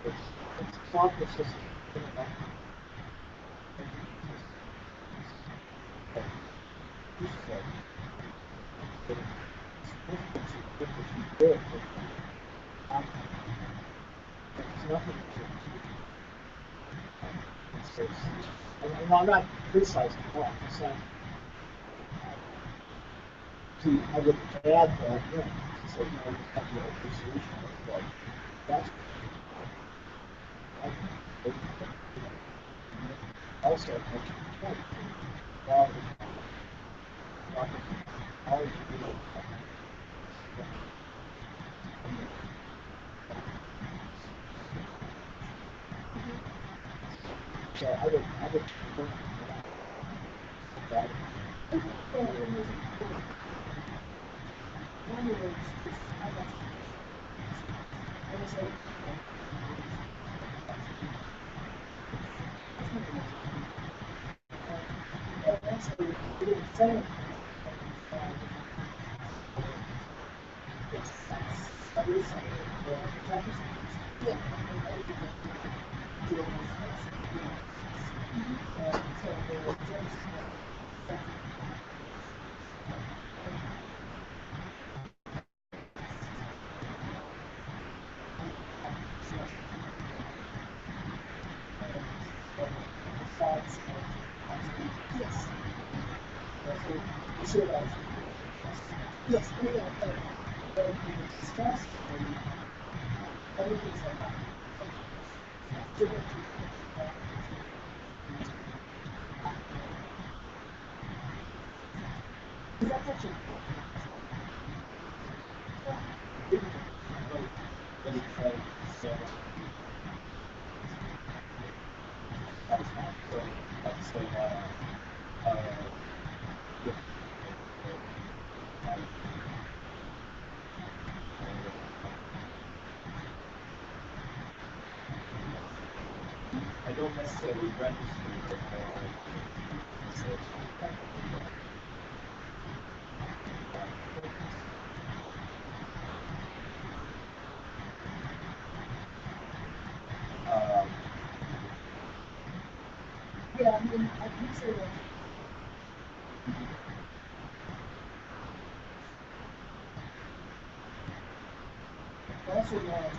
it's a software system. And I'm not criticizing at all. I'm saying, I would add that in. So, you know, you have the open solution. Like, that's also a point. So I would that. Yes, stress. Everything's like that. Is that such a I don't necessarily register yeah, I mean, I can say that. Also, yeah.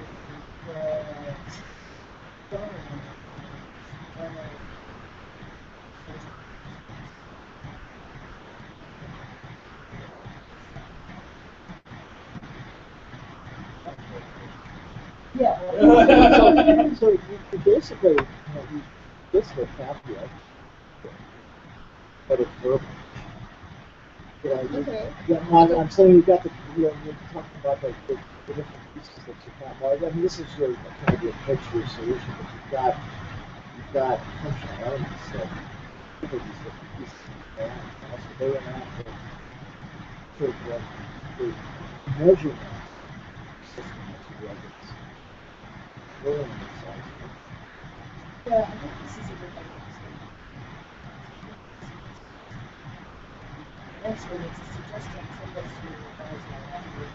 So you basically, you basically have the but it's verbal. Yeah, okay. Yeah, no, I'm saying you've got the, you're talking about the different pieces that you have. Well, I mean, this is your kind of your picture solution, but you've got functional elements that these different pieces and also they interact with sort of the measurement system that you have. Really exciting. Yeah, I think this is a good idea. Actually, it's a suggestion for those who guys are after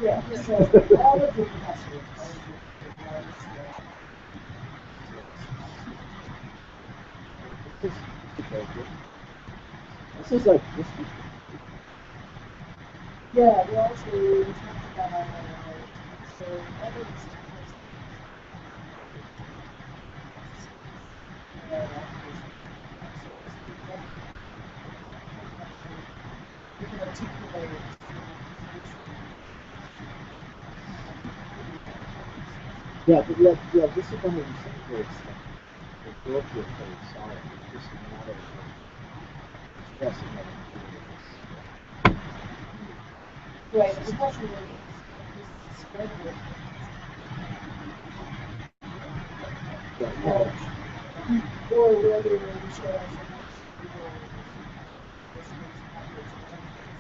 Yeah. So all of the professors are This is like this. yeah, we also talked about so evidence you can articulate Yeah, this is one of these things where it's like the growth is pretty solid. It's just a matter of expressing it. right, especially when it's spread with or whether we share so much people this one's package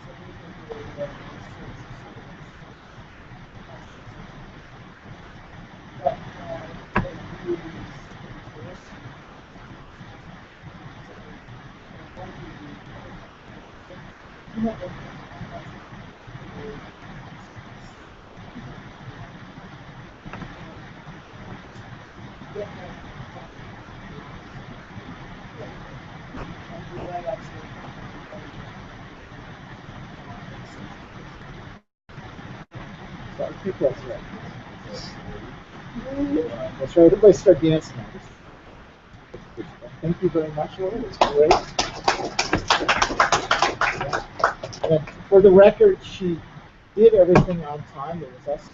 so we can do the but So I think that's right. That's right. Everybody start dancing now. Thank you very much, Laura. It was great. And for the record, she did everything on time. It was us.